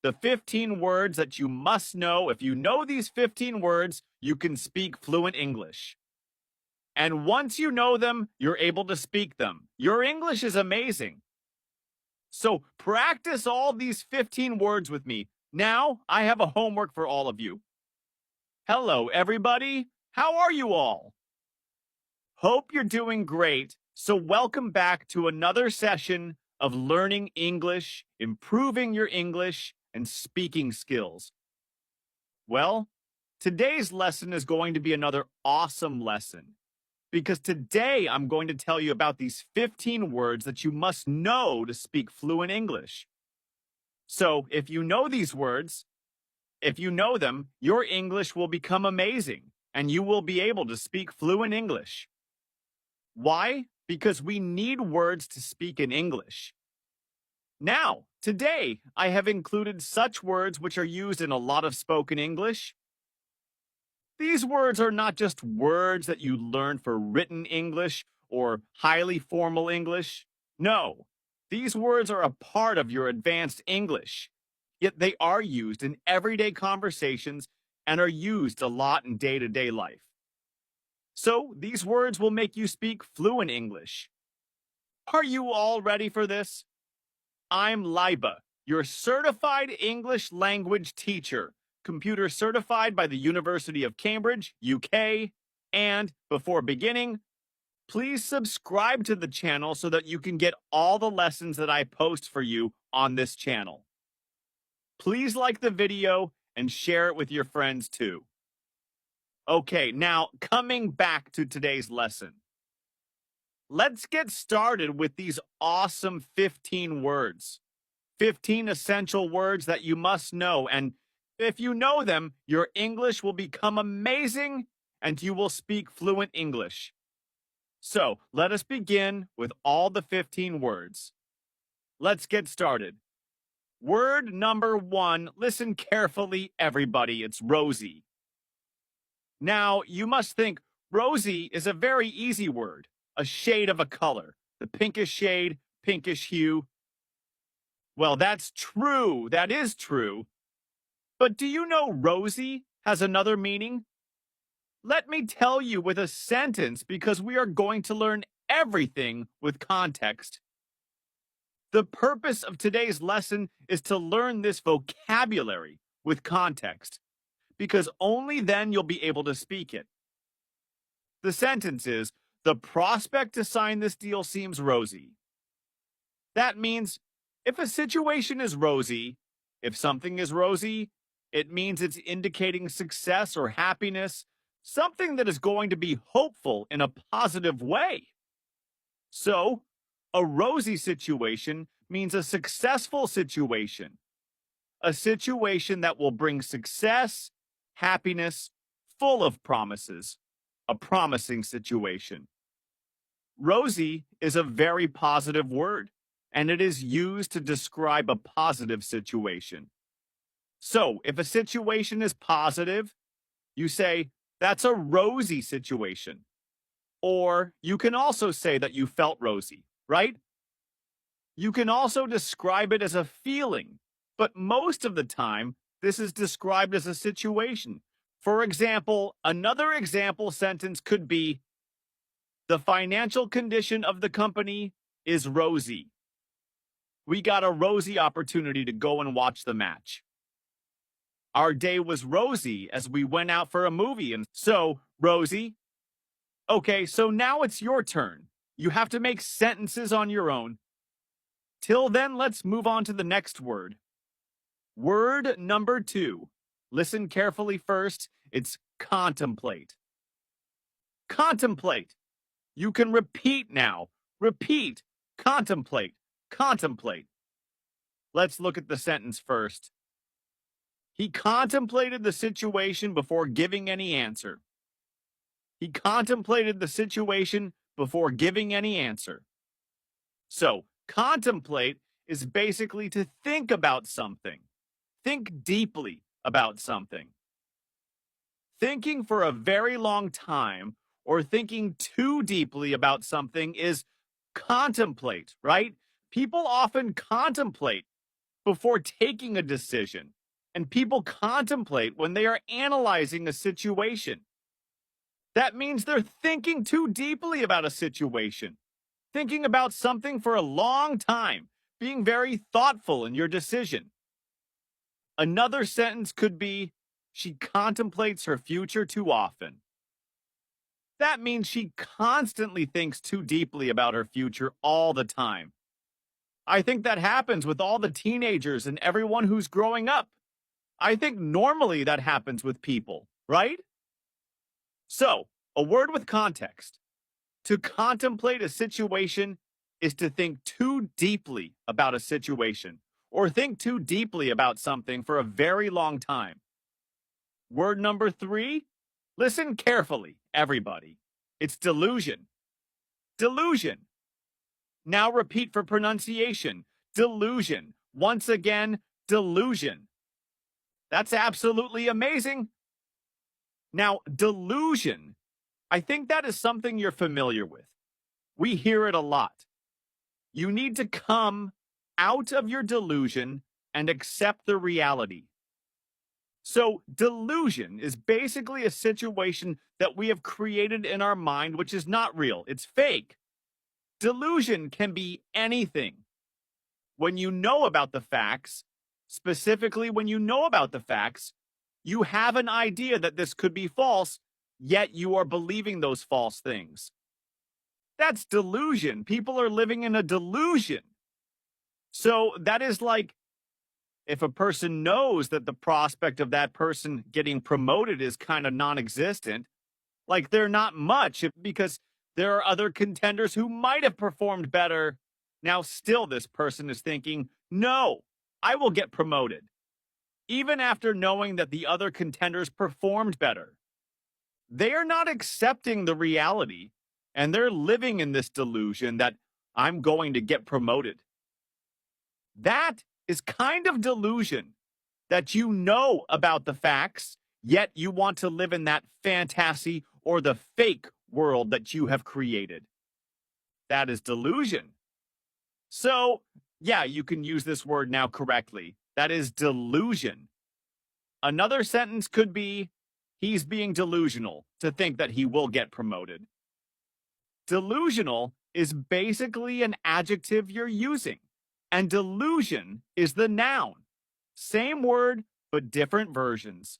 the 15 words that you must know. If you know these 15 words, you can speak fluent English. And once you know them, you're able to speak them. Your English is amazing. So practice all these 15 words with me. Now, I have a homework for all of you. Hello, everybody. How are you all? Hope you're doing great. So welcome back to another session of learning English, improving your English, and speaking skills. Well, today's lesson is going to be another awesome lesson because today I'm going to tell you about these 15 words that you must know to speak fluent English. So if you know these words, if you know them, your English will become amazing and you will be able to speak fluent English. Why? Because we need words to speak in English. Now, today, I have included such words which are used in a lot of spoken English. These words are not just words that you learn for written English or highly formal English. No, these words are a part of your advanced English. Yet they are used in everyday conversations and are used a lot in day-to-day life. So these words will make you speak fluent English. Are you all ready for this? I'm Liba, your certified English language teacher, computer certified by the University of Cambridge, UK. And before beginning, please subscribe to the channel so that you can get all the lessons that I post for you on this channel. Please like the video and share it with your friends too. Okay, now coming back to today's lesson. Let's get started with these awesome 15 words. 15 essential words that you must know. And if you know them, your English will become amazing and you will speak fluent English. So let us begin with all the 15 words. Let's get started. Word number 1, listen carefully, everybody. It's Rosie. Now, you must think Rosie is a very easy word. A shade of a color, the pinkish shade, pinkish hue. Well, that's true. That is true. But do you know Rosie has another meaning? Let me tell you with a sentence because we are going to learn everything with context. The purpose of today's lesson is to learn this vocabulary with context because only then you'll be able to speak it. The sentence is, the prospect to sign this deal seems rosy. That means if a situation is rosy, if something is rosy, it means it's indicating success or happiness, something that is going to be hopeful in a positive way. So, a rosy situation means a successful situation, a situation that will bring success, happiness, full of promises, a promising situation. Rosy is a very positive word, and it is used to describe a positive situation. So, if a situation is positive, you say, that's a rosy situation. Or you can also say that you felt rosy, right? You can also describe it as a feeling, but most of the time, this is described as a situation. For example, another example sentence could be, the financial condition of the company is rosy. We got a rosy opportunity to go and watch the match. Our day was rosy as we went out for a movie, and so, Rosie. Okay, so now it's your turn. You have to make sentences on your own. Till then, let's move on to the next word. Word number 2. Listen carefully first. It's contemplate. Contemplate. You can repeat now. Repeat. Contemplate. Contemplate. Let's look at the sentence first. He contemplated the situation before giving any answer. He contemplated the situation before giving any answer. So, contemplate is basically to think about something. Think deeply about something. Thinking for a very long time or thinking too deeply about something is contemplate, right? People often contemplate. before taking a decision, and people contemplate when they are analyzing a situation. That means they're thinking too deeply about a situation, thinking about something for a long time, being very thoughtful in your decision. Another sentence could be, she contemplates her future too often. That means she constantly thinks too deeply about her future all the time. I think that happens with all the teenagers and everyone who's growing up. I think normally that happens with people, right? So, a word with context. To contemplate a situation is to think too deeply about a situation or think too deeply about something for a very long time. Word number 3, listen carefully, everybody. It's delusion. Delusion. Now repeat for pronunciation. Delusion. Once again, delusion. That's absolutely amazing. Now, delusion, I think that is something you're familiar with. We hear it a lot. You need to come out of your delusion and accept the reality. So, delusion is basically a situation that we have created in our mind which is not real, it's fake. Delusion can be anything. When you know about the facts, specifically when you know about the facts, you have an idea that this could be false, yet you are believing those false things. That's delusion. People are living in a delusion. So that is like if a person knows that the prospect of that person getting promoted is kind of non existent, like they're not much because there are other contenders who might have performed better. Now, still, this person is thinking, no, I will get promoted, even after knowing that the other contenders performed better. They are not accepting the reality, and they're living in this delusion that I'm going to get promoted. That is kind of delusion, that you know about the facts, yet you want to live in that fantasy or the fake world that you have created. That is delusion. So, yeah, you can use this word now correctly. That is delusion. Another sentence could be, he's being delusional to think that he will get promoted. Delusional is basically an adjective you're using, and delusion is the noun. Same word, but different versions.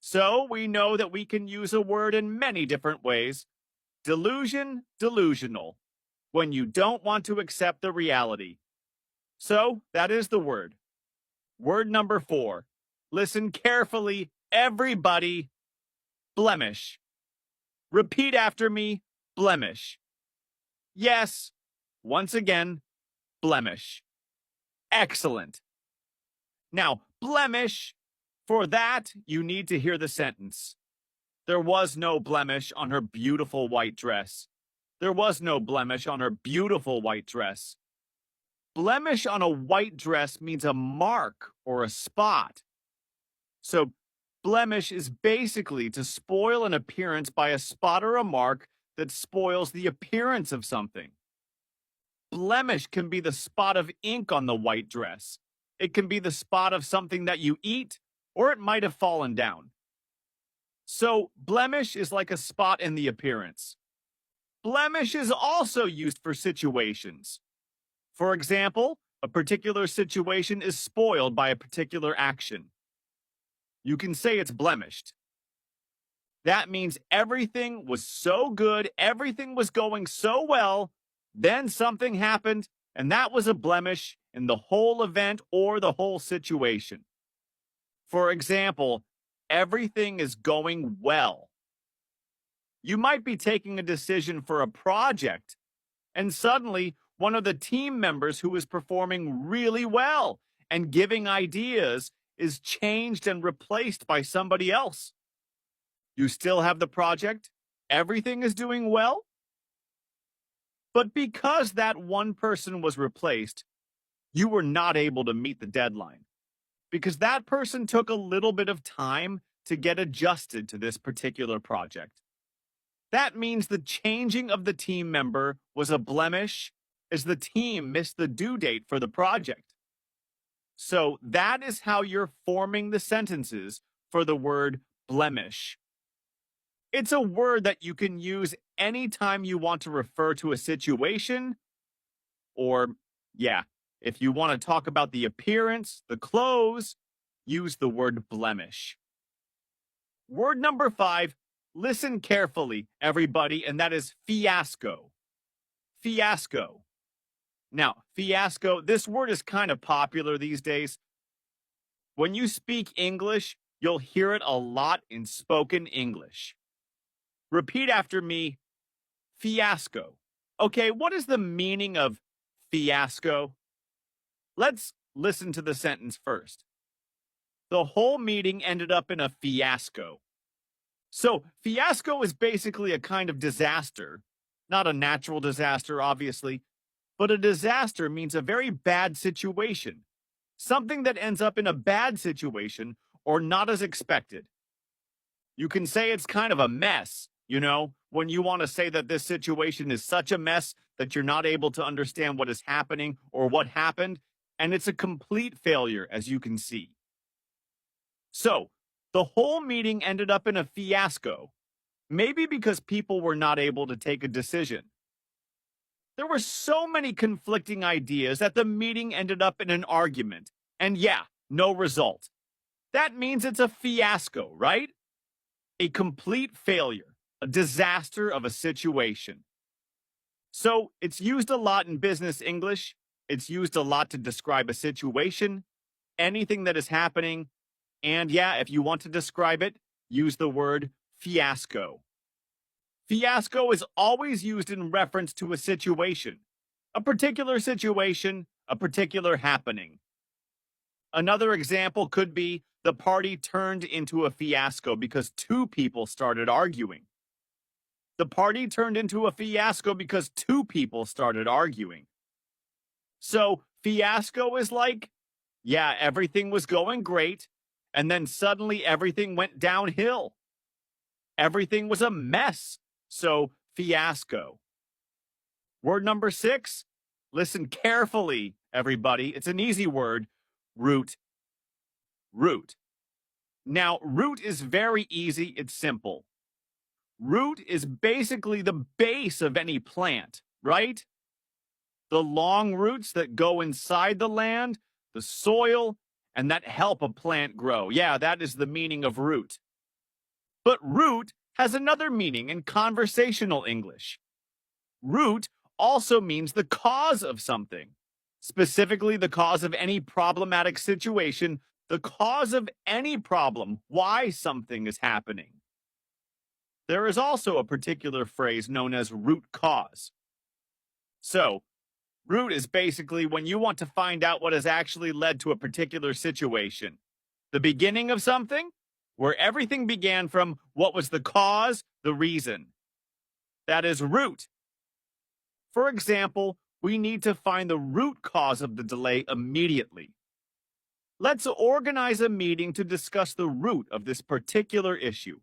So we know that we can use a word in many different ways. Delusion, delusional, when you don't want to accept the reality. So that is the word. Word number 4. Listen carefully, everybody. Blemish. Repeat after me, blemish. Yes, once again, blemish. Excellent. Now, blemish, for that, you need to hear the sentence. There was no blemish on her beautiful white dress. There was no blemish on her beautiful white dress. Blemish on a white dress means a mark or a spot. So, blemish is basically to spoil an appearance by a spot or a mark that spoils the appearance of something. Blemish can be the spot of ink on the white dress. It can be the spot of something that you eat, or it might have fallen down. So, blemish is like a spot in the appearance. Blemish is also used for situations. For example, a particular situation is spoiled by a particular action. You can say it's blemished. That means everything was so good, everything was going so well, then something happened, and that was a blemish in the whole event or the whole situation. For example, everything is going well. You might be taking a decision for a project, and suddenly one of the team members who is performing really well and giving ideas is changed and replaced by somebody else. You still have the project, everything is doing well, but because that one person was replaced, you were not able to meet the deadline because that person took a little bit of time to get adjusted to this particular project. That means the changing of the team member was a blemish as the team missed the due date for the project. So that is how you're forming the sentences for the word blemish. It's a word that you can use anytime you want to refer to a situation, or, yeah, if you want to talk about the appearance, the clothes, use the word blemish. Word number 5, listen carefully, everybody, and that is fiasco. Fiasco. Now, fiasco, this word is kind of popular these days. When you speak English, you'll hear it a lot in spoken English. Repeat after me, fiasco. Okay, what is the meaning of fiasco? Let's listen to the sentence first. The whole meeting ended up in a fiasco. So, fiasco is basically a kind of disaster. Not a natural disaster, obviously, but a disaster means a very bad situation. Something that ends up in a bad situation or not as expected. You can say it's kind of a mess, when you want to say that this situation is such a mess that you're not able to understand what is happening or what happened, and it's a complete failure, as you can see. So, the whole meeting ended up in a fiasco, maybe because people were not able to take a decision. There were so many conflicting ideas that the meeting ended up in an argument, and yeah, no result. That means it's a fiasco, right? A complete failure, a disaster of a situation. So, it's used a lot in business English. It's used a lot to describe a situation, anything that is happening. And yeah, if you want to describe it, use the word fiasco. Fiasco is always used in reference to a situation, a particular happening. Another example could be the party turned into a fiasco because two people started arguing. The party turned into a fiasco because two people started arguing. So, fiasco is like, yeah, everything was going great, and then suddenly everything went downhill. Everything was a mess. So, fiasco. Word number 6, listen carefully, everybody. It's an easy word, root. Root. Now, root is very easy. It's simple. Root is basically the base of any plant, right? The long roots that go inside the land, the soil, and that help a plant grow. Yeah, that is the meaning of root. But root has another meaning in conversational English. Root also means the cause of something, specifically the cause of any problematic situation, the cause of any problem, why something is happening. There is also a particular phrase known as root cause. So, root is basically when you want to find out what has actually led to a particular situation. The beginning of something, where everything began from what was the cause, the reason. That is root. For example, we need to find the root cause of the delay immediately. Let's organize a meeting to discuss the root of this particular issue.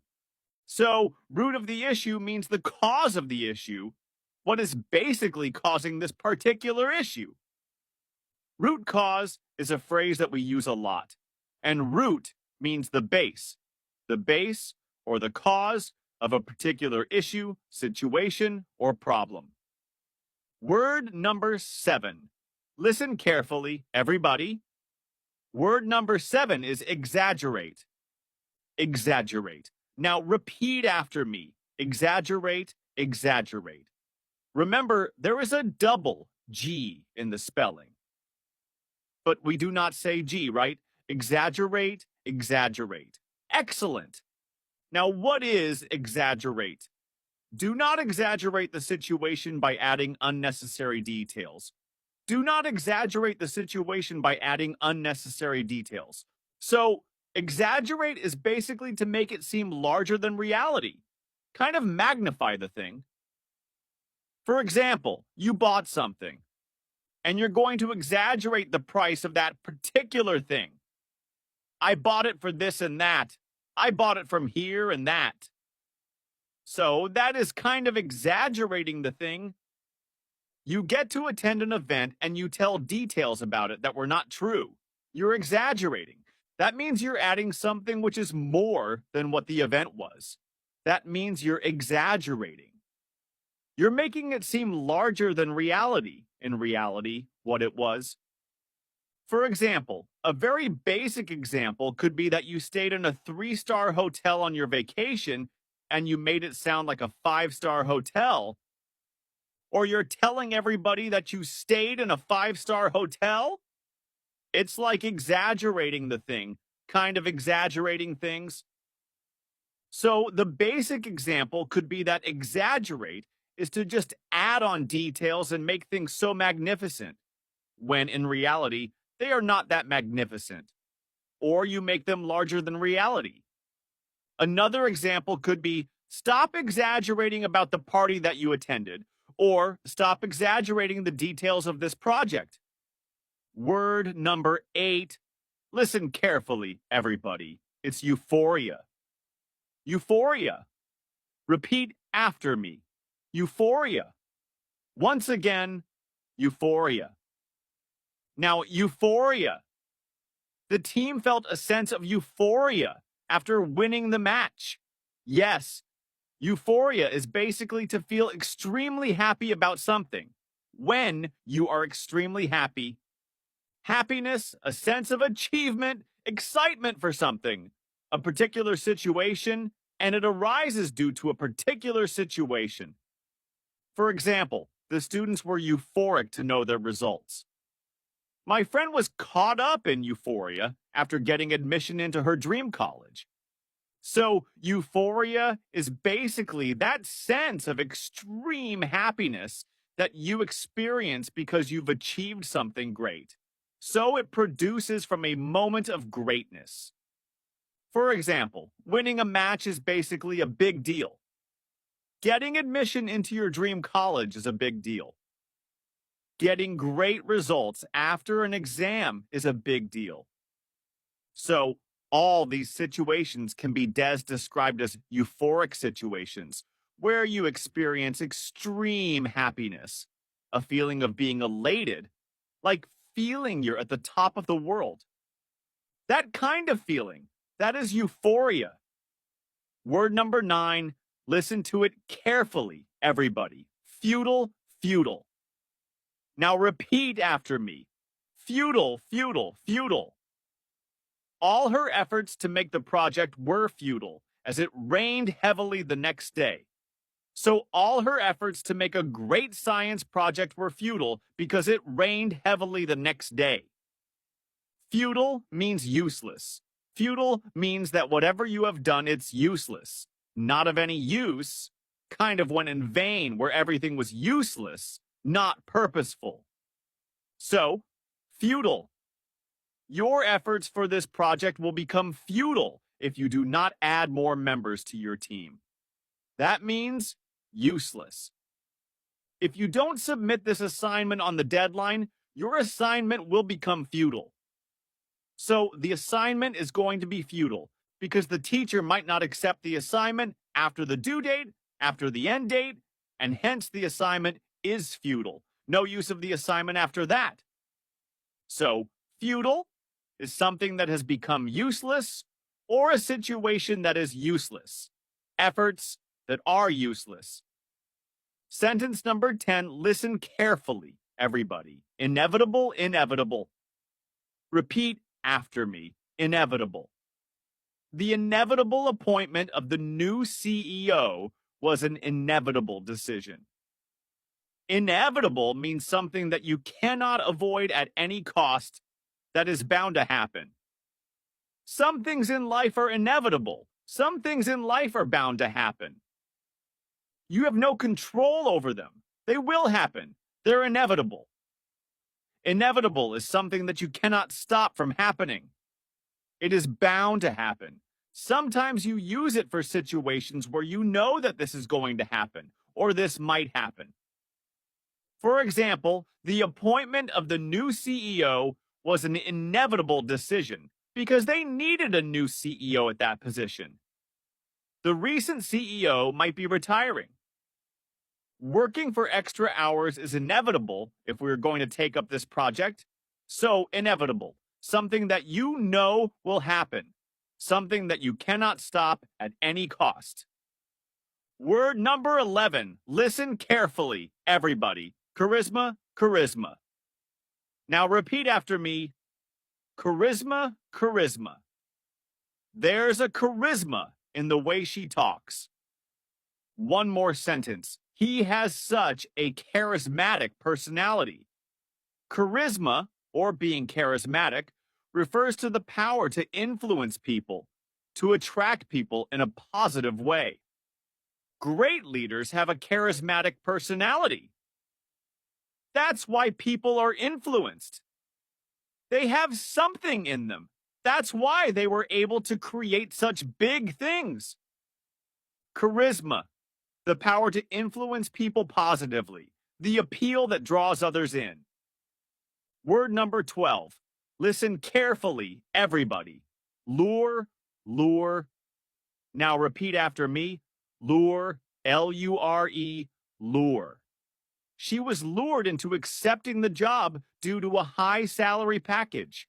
So, root of the issue means the cause of the issue, what is basically causing this particular issue. Root cause is a phrase that we use a lot, and root means the base or the cause of a particular issue, situation, or problem. Word number 7. Listen carefully, everybody. Word number 7 is exaggerate. Exaggerate. Now repeat after me. Exaggerate, exaggerate. Remember, there is a double G in the spelling. But we do not say G, right? Exaggerate, exaggerate. Excellent. Now, what is exaggerate? Do not exaggerate the situation by adding unnecessary details. Do not exaggerate the situation by adding unnecessary details. So, exaggerate is basically to make it seem larger than reality. Kind of magnify the thing. For example, you bought something, and you're going to exaggerate the price of that particular thing. I bought it for this and that. I bought it from here and that. So that is kind of exaggerating the thing. You get to attend an event and you tell details about it that were not true. You're exaggerating. That means you're adding something which is more than what the event was. That means you're exaggerating. You're making it seem larger than reality, in reality, what it was. For example, a very basic example could be that you stayed in a 3-star hotel on your vacation and you made it sound like a 5-star hotel, or you're telling everybody that you stayed in a 5-star hotel. It's like exaggerating the thing, kind of exaggerating things. So the basic example could be that exaggerate is to just add on details and make things so magnificent, when in reality, they are not that magnificent. Or you make them larger than reality. Another example could be stop exaggerating about the party that you attended, or stop exaggerating the details of this project. Word number 8. Listen carefully, everybody. It's euphoria. Euphoria. Repeat after me. Euphoria. Once again, euphoria. Now, euphoria. The team felt a sense of euphoria after winning the match. Yes, euphoria is basically to feel extremely happy about something. When you are extremely happy, happiness, a sense of achievement, excitement for something, a particular situation, and it arises due to a particular situation. For example, the students were euphoric to know their results. My friend was caught up in euphoria after getting admission into her dream college. So, euphoria is basically that sense of extreme happiness that you experience because you've achieved something great. So, it produces from a moment of greatness. For example, winning a match is basically a big deal. Getting admission into your dream college is a big deal. Getting great results after an exam is a big deal. So, all these situations can be described as euphoric situations, where you experience extreme happiness, a feeling of being elated, like feeling you're at the top of the world. That kind of feeling, that is euphoria. Word number 9, listen to it carefully, everybody. Futile, futile. Now repeat after me. Futile, futile, futile. All her efforts to make the project were futile, as it rained heavily the next day. So all her efforts to make a great science project were futile because it rained heavily the next day. Futile means useless. Futile means that whatever you have done, it's useless. Not of any use, kind of went in vain where everything was useless, not purposeful. So, futile. Your efforts for this project will become futile if you do not add more members to your team. That means useless. If you don't submit this assignment on the deadline, your assignment will become futile. So the assignment is going to be futile because the teacher might not accept the assignment after the due date, after the end date, and hence the assignment is futile. No use of the assignment after that. So, futile is something that has become useless or a situation that is useless. Efforts that are useless. Sentence number 10, listen carefully, everybody. Inevitable, inevitable. Repeat after me. Inevitable. The inevitable appointment of the new CEO was an inevitable decision. Inevitable means something that you cannot avoid at any cost, that is bound to happen. Some things in life are inevitable. Some things in life are bound to happen. You have no control over them. They will happen. They're inevitable. Inevitable is something that you cannot stop from happening. It is bound to happen. Sometimes you use it for situations where you know that this is going to happen, or this might happen. For example, the appointment of the new CEO was an inevitable decision because they needed a new CEO at that position. The recent CEO might be retiring. Working for extra hours is inevitable if we're going to take up this project. So, inevitable. something that you know will happen, something that you cannot stop at any cost. Word number 11. Listen carefully, everybody. Charisma, charisma. Now repeat after me. Charisma, charisma. There's a charisma in the way she talks. One more sentence. He has such a charismatic personality. Charisma, or being charismatic, refers to the power to influence people, to attract people in a positive way. Great leaders have a charismatic personality. That's why people are influenced. They have something in them. That's why they were able to create such big things. Charisma, the power to influence people positively, the appeal that draws others in. Word number 12. Listen carefully, everybody. Lure, lure. Now repeat after me. Lure, L-U-R-E, lure. She was lured into accepting the job due to a high salary package.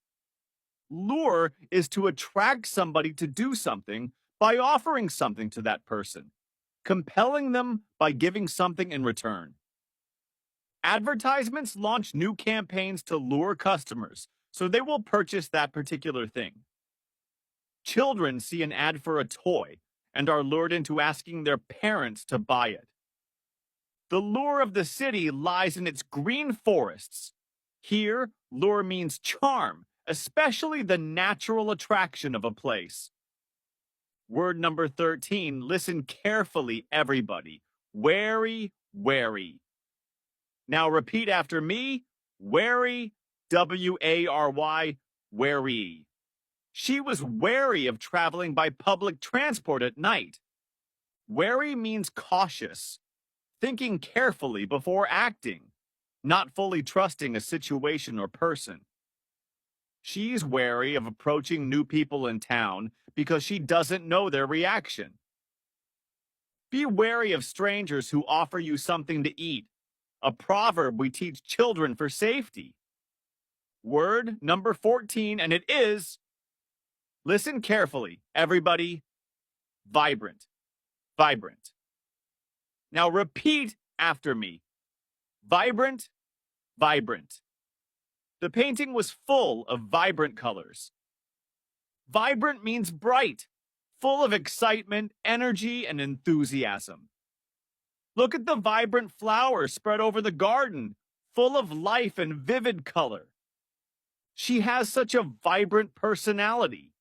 Lure is to attract somebody to do something by offering something to that person, compelling them by giving something in return. Advertisements launch new campaigns to lure customers, so they will purchase that particular thing. Children see an ad for a toy and are lured into asking their parents to buy it. The lure of the city lies in its green forests. Here, lure means charm, especially the natural attraction of a place. Word number 13, listen carefully, everybody. Wary, wary. Now repeat after me. Wary, W-A-R-Y, wary. She was wary of traveling by public transport at night. Wary means cautious, thinking carefully before acting, not fully trusting a situation or person. She's wary of approaching new people in town because she doesn't know their reaction. Be wary of strangers who offer you something to eat, a proverb we teach children for safety. Word number 14, and it is, listen carefully, everybody, vibrant, vibrant. Now repeat after me. Vibrant, vibrant. The painting was full of vibrant colors. Vibrant means bright, full of excitement, energy, and enthusiasm. Look at the vibrant flowers spread over the garden, full of life and vivid color. She has such a vibrant personality,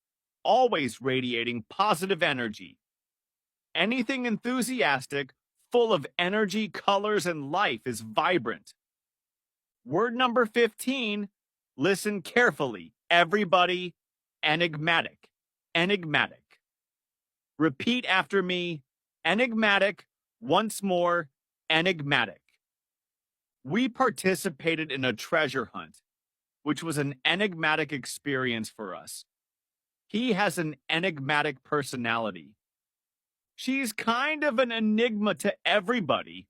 always radiating positive energy. Anything enthusiastic, full of energy, colors, and life is vibrant. Word number 15, listen carefully, everybody, enigmatic, enigmatic. Repeat after me, enigmatic, once more, enigmatic. We participated in a treasure hunt, which was an enigmatic experience for us. He has an enigmatic personality. She's kind of an enigma to everybody.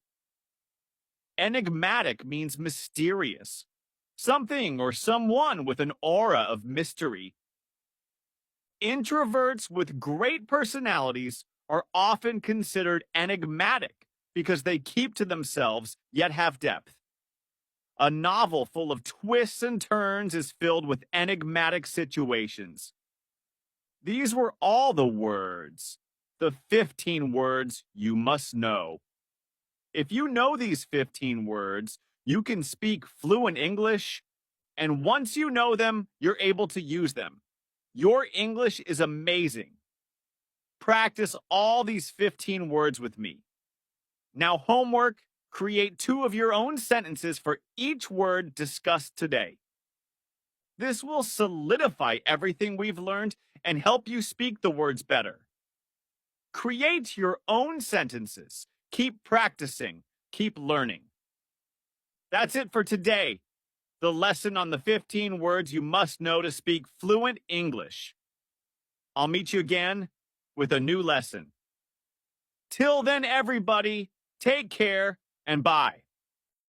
Enigmatic means mysterious, something or someone with an aura of mystery. Introverts with great personalities are often considered enigmatic because they keep to themselves yet have depth. A novel full of twists and turns is filled with enigmatic situations. These were all the words, the 15 words you must know. If you know these 15 words, you can speak fluent English, and once you know them, you're able to use them. Your English is amazing. Practice all these 15 words with me. Now, homework, create 2 of your own sentences for each word discussed today. This will solidify everything we've learned and help you speak the words better. Create your own sentences. Keep practicing. Keep learning. That's it for today. The lesson on the 15 words you must know to speak fluent English. I'll meet you again with a new lesson. Till then, everybody, take care and bye.